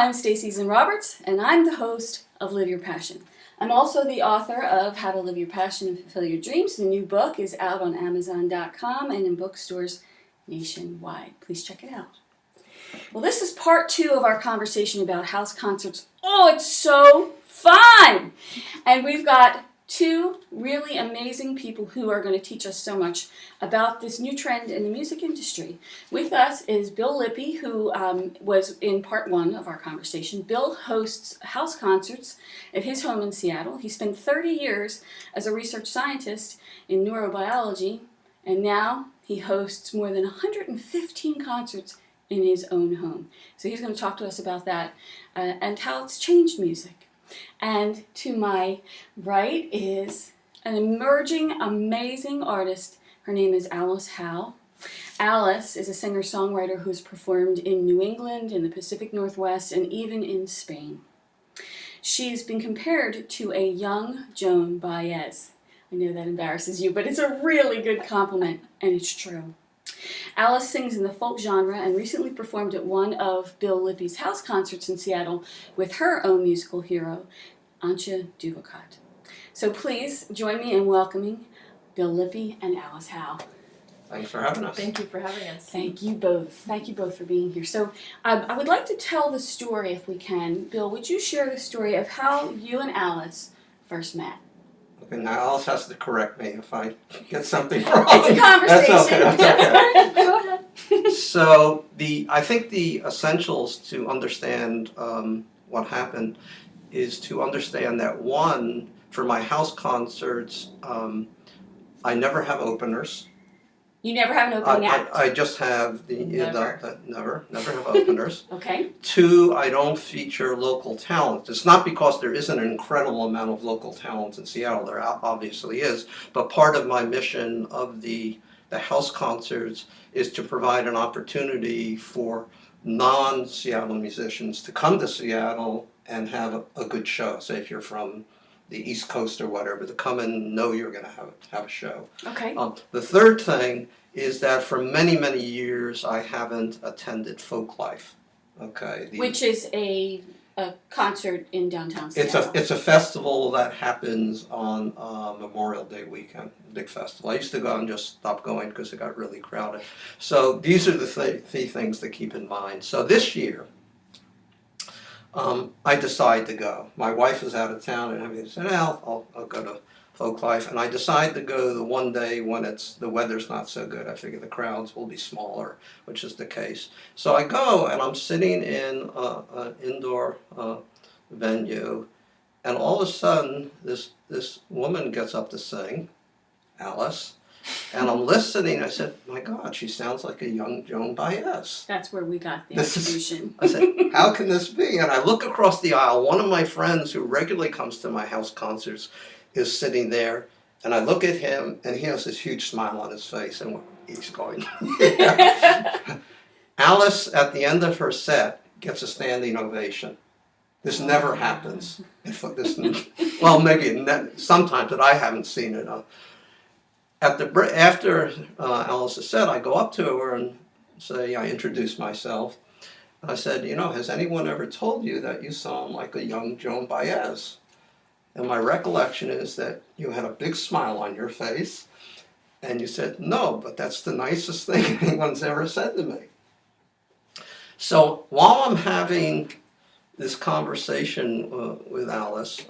I'm Stacie Zinn Roberts, and I'm the host of Live Your Passion. I'm also the author of How to Live Your Passion and Fulfill Your Dreams. The new book is out on Amazon.com and in bookstores nationwide. Please check it out. Well, this is part 2 of our conversation about house concerts. Oh, it's so fun! And we've got 2 really amazing people who are going to teach us so much about this new trend in the music industry. With us is Bill Lippe, who was in part 1 of our conversation. Bill hosts house concerts at his home in Seattle. He spent 30 years as a research scientist in neurobiology, and now he hosts more than 115 concerts in his own home. So he's going to talk to us about that and how it's changed music. And to my right is an emerging, amazing artist. Her name is Alice Howe. Alice is a singer-songwriter who's performed in New England, in the Pacific Northwest, and even in Spain. She's been compared to a young Joan Baez. I know that embarrasses you, but it's a really good compliment, and it's true. Alice sings in the folk genre and recently performed at one of Bill Lippe's house concerts in Seattle with her own musical hero, Antje Duvakot. So please join me in welcoming Bill Lippe and Alice Howe. Thanks for having us. Thank you for having us. Thank you both. Thank you both for being here. So I would like to tell the story if we can. Bill, would you share the story of how you and Alice first met? Okay, now Alice has to correct me if I get something wrong. It's a conversation. That's okay. That's okay. Go ahead. So I think the essentials to understand what happened is to understand that one, for my house concerts, I never have openers. You never have an opening act? I just have never have openers. Okay. 2, I don't feature local talent. It's not because there isn't an incredible amount of local talent in Seattle. There obviously is, but part of my mission of the house concerts is to provide an opportunity for non-Seattle musicians to come to Seattle and have a good show. Say if you're from the East Coast or whatever, to come and know you're going to have a show. Okay. The third thing is that for many, many years I haven't attended Folk Life. Okay. Which is a concert in downtown Seattle. It's a festival that happens on Memorial Day weekend, big festival. I used to go and just stopped going because it got really crowded. So these are the 3 things to keep in mind. So this year, I decided to go. My wife is out of town and everything. I said, I'll go to Folk Life. And I decided to go the one day when the weather's not so good. I figure the crowds will be smaller, which is the case. So I go and I'm sitting in an indoor venue, and all of a sudden this woman gets up to sing, Alice, and I'm listening. I said, my God, she sounds like a young Joan Baez. That's where we got the attribution. I said, how can this be? And I look across the aisle. One of my friends who regularly comes to my house concerts is sitting there, and I look at him, and he has this huge smile on his face, and he's going, yeah. Alice, at the end of her set, gets a standing ovation. This never happens. Well, maybe sometimes, but I haven't seen it. After Alice has said, I go up to her and say, I introduce myself. I said, has anyone ever told you that you sound like a young Joan Baez? And my recollection is that you had a big smile on your face, and you said, no, but that's the nicest thing anyone's ever said to me. So while I'm having this conversation with Alice,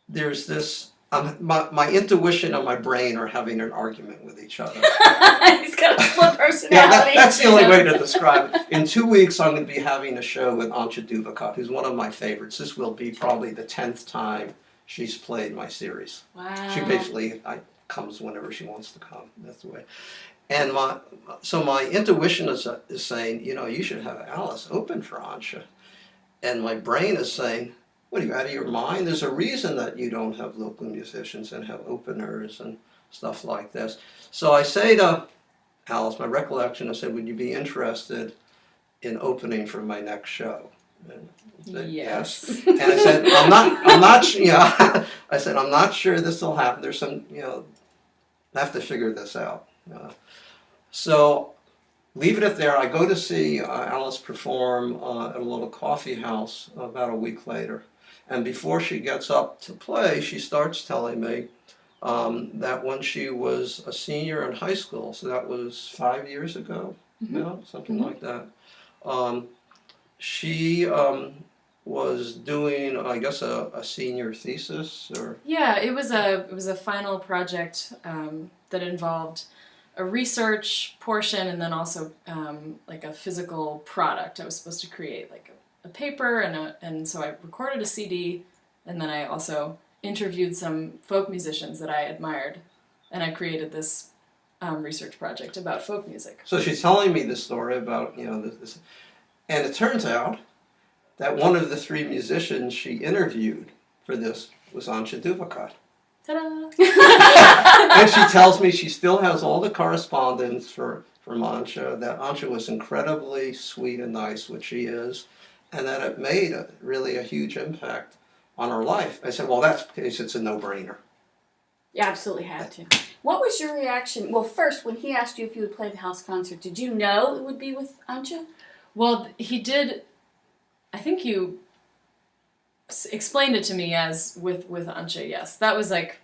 there's this, my intuition and my brain are having an argument with each other. He's got a split personality. Yeah, that's the only way to describe it. In 2 weeks, I'm going to be having a show with Antje Duvakot, who's one of my favorites. This will be probably the 10th time she's played my series. Wow. She basically comes whenever she wants to come. That's the way. And my intuition is saying, you should have Alice open for Antje. And my brain is saying, what, are you out of your mind? There's a reason that you don't have local musicians and have openers and stuff like this. So I say to Alice, my recollection, I said, would you be interested in opening for my next show? And said, yes. And I said, I'm not, I said, I'm not sure this will happen. There's some, I have to figure this out. So leave it at there. I go to see Alice perform at a little coffee house about a week later. And before she gets up to play, she starts telling me that when she was a senior in high school, so that was 5 years ago now, something like that, she was doing, I guess, a senior thesis, or Yeah, it was a final project that involved a research portion and then also like a physical product. I was supposed to create like a paper and so I recorded a CD, and then I also interviewed some folk musicians that I admired, and I created this research project about folk music. so she's telling me this story about this, and it turns out that one of the 3 musicians she interviewed for this was Antje Duvakot. Ta-da! And she tells me she still has all the correspondence from Antje, that Antje was incredibly sweet and nice, which she is, and that it made really a huge impact on her life. I said, well, it's a no-brainer. You absolutely had to. What was your reaction? Well, first, when he asked you if you would play the house concert, did you know it would be with Antje? Well, he did. I think you explained it to me as with Antje. Yes, that was like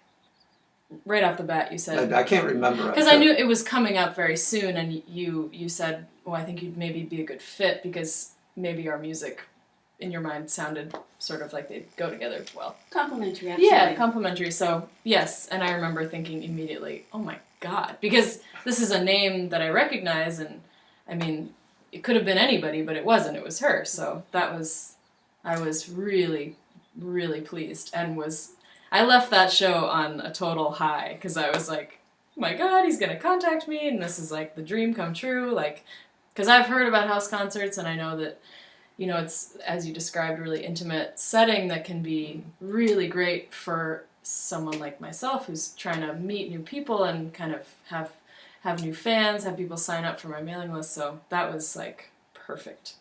right off the bat. You said I can't remember. because I knew it was coming up very soon, and you said, "Well, I think you'd maybe be a good fit because maybe our music, in your mind, sounded sort of like they'd go together well." Complimentary, absolutely. Yeah, complimentary. So yes, and I remember thinking immediately, "Oh my God," because this is a name that I recognize, and I mean, it could have been anybody, but it wasn't. It was her. So I was really, really pleased, and I left that show on a total high because I was like, oh my God, he's gonna contact me, and this is like the dream come true. Like, because I've heard about house concerts, and I know that, it's, as you described, really intimate setting that can be really great for someone like myself who's trying to meet new people and kind of have new fans, have people sign up for my mailing list. So that was like perfect.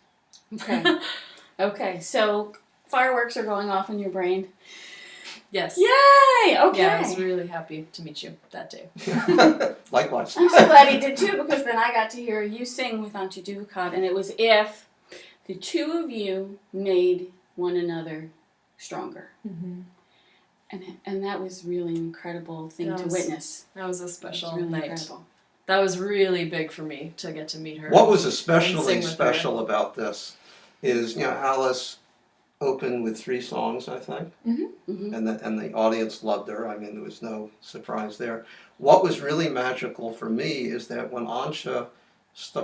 Okay. Okay, so fireworks are going off in your brain. Yes. Yay! Okay. Yeah, I was really happy to meet you that day. Likewise. I'm so glad he did too, because then I got to hear you sing with Antje Duvakot, and it was if the two of you made one another stronger. Mm-hmm. And that was really an incredible thing to witness. That was a special really night. Incredible. That was really big for me to get to meet her. What was and especially sing with special about this is, Alice opened with 3 songs, I think, Mm-hmm. and the audience loved her. I mean, there was no surprise there. What was really magical for me is that when Antje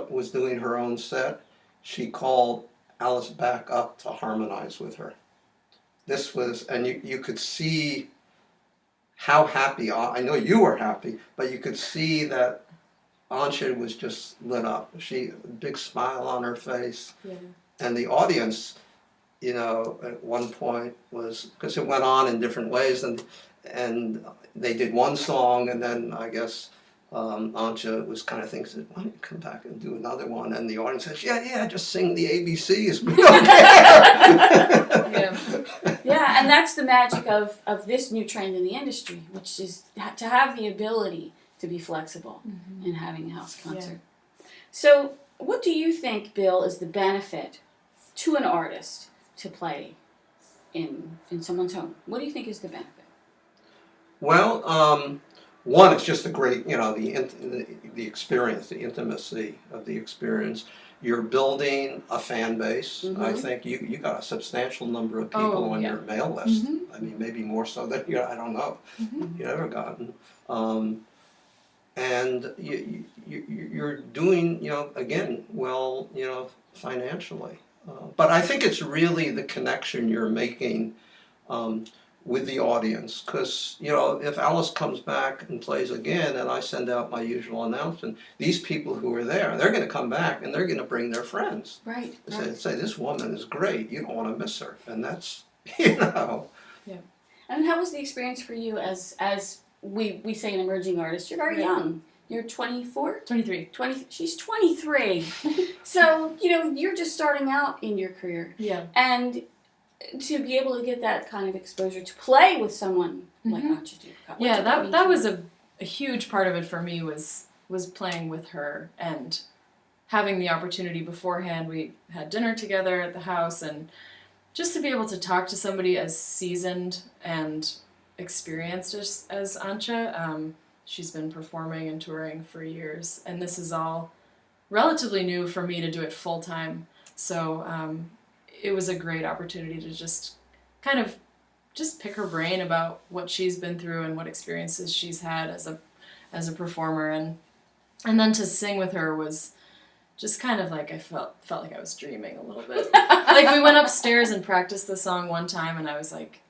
was doing her own set, she called Alice back up to harmonize with her. This was, and you could see how happy, I know you were happy, but you could see that Antje was just lit up. Big smile on her face. Yeah. And the audience, at one point was, because it went on in different ways, and they did one song, and then I guess Antje was kind of thinking, why don't you come back and do another one? And the audience says, yeah, just sing the ABCs. We don't care. Yeah, and that's the magic of this new trend in the industry, which is to have the ability to be flexible in having a house concert. Yeah. So what do you think, Bill, is the benefit to an artist to play in someone's home? What do you think is the benefit? Well, one, it's just a great, the experience, the intimacy of the experience. You're building a fan base. Mm-hmm. I think you got a substantial number of people on your mail list. Mm-hmm. I mean, maybe more so than I don't know. Mm-hmm. You've ever gotten. And you're doing, again, well, financially. But I think it's really the connection you're making with the audience. Because, if Alice comes back and plays again and I send out my usual announcement, these people who are there, they're going to come back and they're going to bring their friends. Right. Say, this woman is great. You don't want to miss her. And that's, Yeah. And how was the experience for you as we say an emerging artist? You're very young. You're 24? 23. She's 23. So, you're just starting out in your career. Yeah. And to be able to get that kind of exposure, to play with someone like Antje Duvakot. Yeah, that was a huge part of it for me was playing with her and having the opportunity beforehand, we had dinner together at the house, and just to be able to talk to somebody as seasoned and experienced as Antje. She's been performing and touring for years, and this is all relatively new for me to do it full time. So it was a great opportunity to just kind of just pick her brain about what she's been through and what experiences she's had as a performer, and then to sing with her was just kind of like I felt like I was dreaming a little bit. Like we went upstairs and practiced the song one time, and I was like,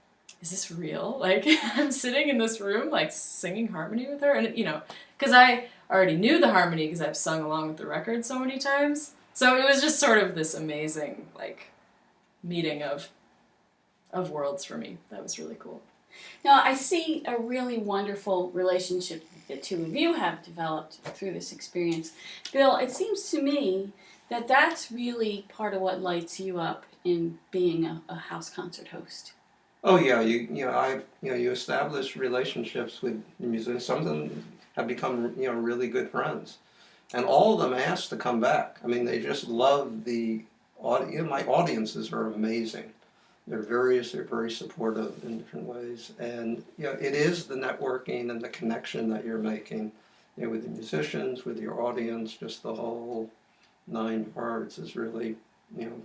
is this real? Like I'm sitting in this room like singing harmony with her, and because I already knew the harmony because I've sung along with the record so many times. So it was just sort of this amazing like meeting of worlds for me. That was really cool. Now, I see a really wonderful relationship that the two of you have developed through this experience. Bill, it seems to me that that's really part of what lights you up in being a house concert host. Oh yeah, you establish relationships with musicians. Some of them have become really good friends, and all of them ask to come back. I mean, they just love the audience. My audiences are amazing. They're very supportive in different ways, and it is the networking and the connection that you're making, with the musicians, with your audience, just the whole 9 yards is really,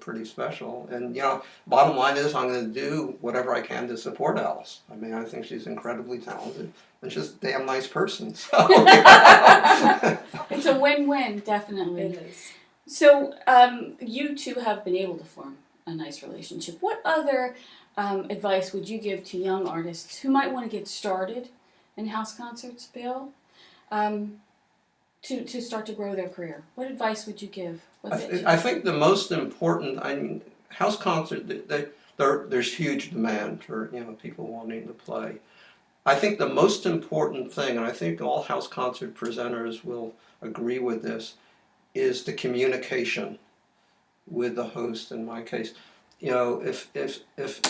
pretty special. And bottom line is, I'm going to do whatever I can to support Alice. I mean, I think she's incredibly talented and she's a damn nice person. So It's a win-win, definitely. It is. So you two have been able to form a nice relationship. What other advice would you give to young artists who might want to get started in house concerts, Bill, to start to grow their career? What advice would you give? I think the most important, house concert, there's huge demand for people wanting to play. I think the most important thing, and I think all house concert presenters will agree with this, is the communication with the host. In my case, if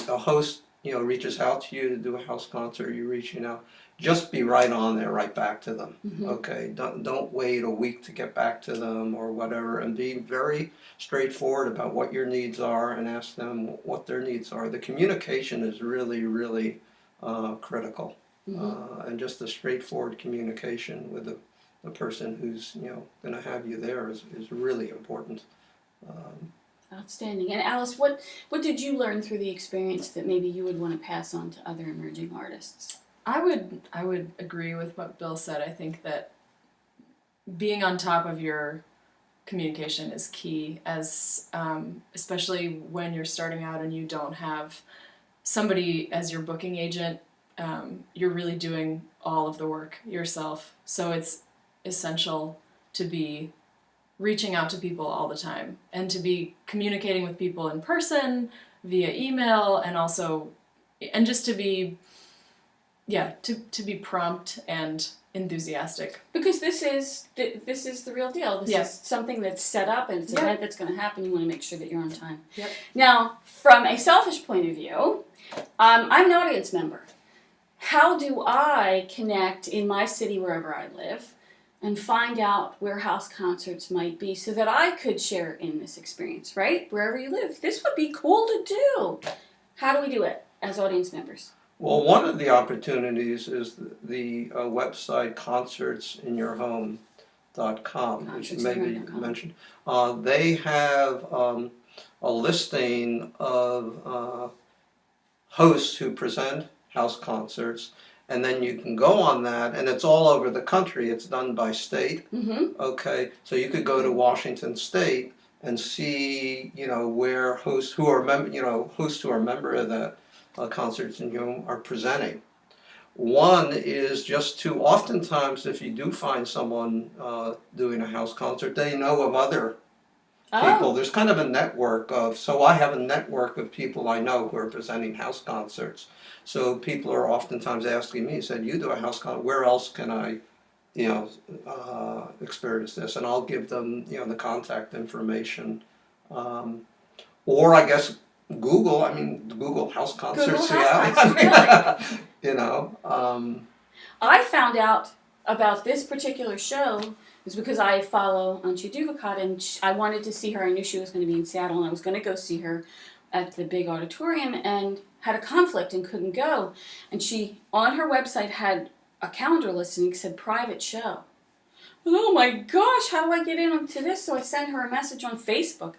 a host reaches out to you to do a house concert, you're reaching out, just be right on there, right back to them. Mm-hmm. Okay, don't wait a week to get back to them or whatever, and be very straightforward about what your needs are and ask them what their needs are. The communication is really, really critical. Mm-hmm. And just the straightforward communication with the person who's going to have you there is really important. Outstanding. And Alice, what did you learn through the experience that maybe you would want to pass on to other emerging artists? I would agree with what Bill said. I think that being on top of your communication is key, as especially when you're starting out and you don't have somebody as your booking agent. You're really doing all of the work yourself. So it's essential to be reaching out to people all the time and to be communicating with people in person, via email, and just to be prompt and enthusiastic. Because this is the real deal. This is something that's set up, and it's an event that's going to happen. You want to make sure that you're on time. Yep. Now, from a selfish point of view, I'm an audience member. How do I connect in my city, wherever I live, and find out where house concerts might be so that I could share in this experience, right? Wherever you live. This would be cool to do. How do we do it as audience members? Well, one of the opportunities is the website concertsinyourhome.com, which maybe mentioned. They have a listing of hosts who present house concerts, and then you can go on that, and it's all over the country. It's done by state. Mm-hmm. Okay, so you could go to Washington State and see, where hosts who are member of that Concerts in Your Home are presenting. One is just to, oftentimes, if you do find someone doing a house concert, they know of other people. There's kind of a network so I have a network of people I know who are presenting house concerts. So people are oftentimes asking me, said, you do a house concert, where else can I, experience this? And I'll give them, the contact information. Or I guess Google house concerts. I found out about this particular show was because I follow Untitled Chapter, and I wanted to see her. I knew she was going to be in Seattle, and I was going to go see her at the big auditorium, and had a conflict and couldn't go. And she, on her website, had a calendar listing that said private show. Oh my gosh, how do I get into this? So I sent her a message on Facebook.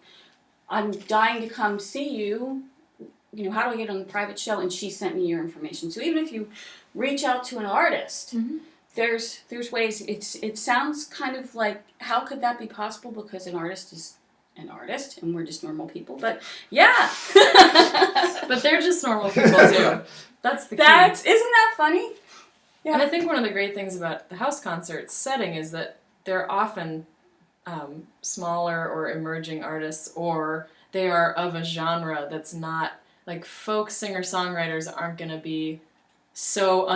I'm dying to come see you. You know, how do I get on the private show? And she sent me your information. So even if you reach out to an artist, there's ways. It sounds kind of like, how could that be possible? Because an artist is an artist, and we're just normal people. But yeah, But they're just normal people too. That's the key. isn't that funny? Yeah. And I think one of the great things about the house concert setting is that they're often smaller or emerging artists, or they are of a genre that's not, like, folk singer-songwriters aren't going to be so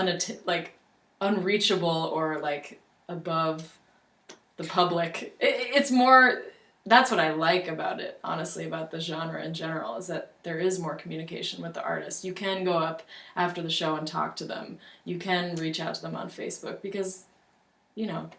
unreachable or like above the public. It's more, that's what I like about it, honestly, about the genre in general, is that there is more communication with the artist. You can go up after the show and talk to them. You can reach out to them on Facebook because, you know,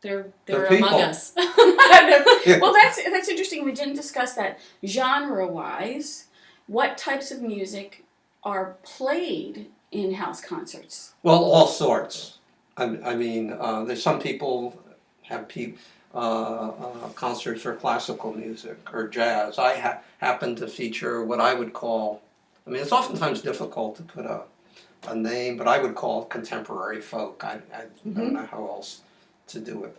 they're people. among us. Well, that's interesting. We didn't discuss that. Genre-wise, what types of music are played in house concerts? Well, all sorts. I mean, there's some people have concerts for classical music or jazz. I happen to feature what I would call, I mean, it's oftentimes difficult to put a name, but I would call it contemporary folk. I don't know how else to do it.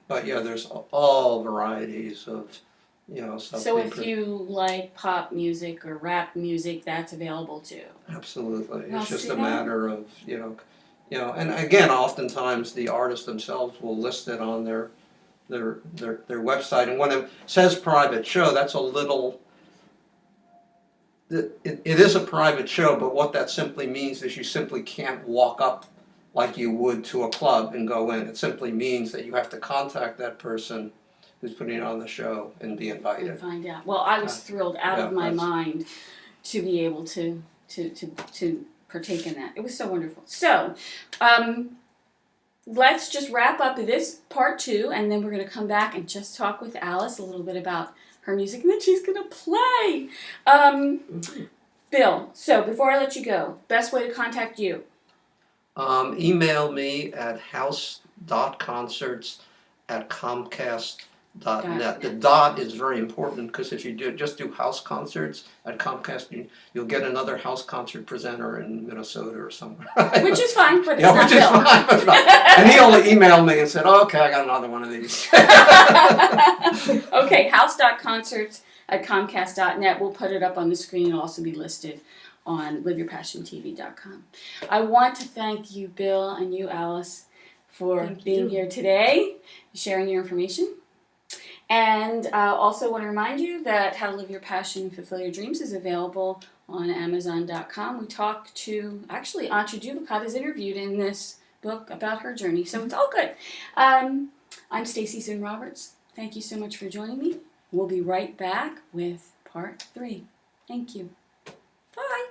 But yeah, there's all varieties of, you know, stuff. So if you like pop music or rap music, that's available too. Absolutely. Well, It's just see a that? matter of, you know, and again, oftentimes the artists themselves will list it on their website. And when it says private show, that's a little, it is a private show, but what that simply means is you simply can't walk up like you would to a club and go in. It simply means that you have to contact that person who's putting on the show and be invited. And find out. Well, I was thrilled out of my mind to be able to partake in that. It was so wonderful. So, let's just wrap up this part 2, and then we're going to come back and just talk with Alice a little bit about her music, and then she's going to play. Bill, so before I let you go, best way to contact you? Email me at house.concerts@comcast.net. The dot is very important because if you just do house concerts at Comcast, you'll get another house concert presenter in Minnesota or somewhere. Which is fine, but it's Yeah, not which is Bill. fine, but not. And he only emailed me and said, oh, okay, I got another one of these. Okay, house.concerts@comcast.net. We'll put it up on the screen. It'll also be listed on liveyourpassiontv.com. I want to thank you, Bill, and you, Alice, for being here today, sharing your information. And I also want to remind you that How to Live Your Passion and Fulfill Your Dreams is available on Amazon.com. We talk to, actually, Auntie Dubicott is interviewed in this book about her journey, so it's all good. I'm Stacie Zinn Roberts. Thank you so much for joining me. We'll be right back with part 3. Thank you. Bye.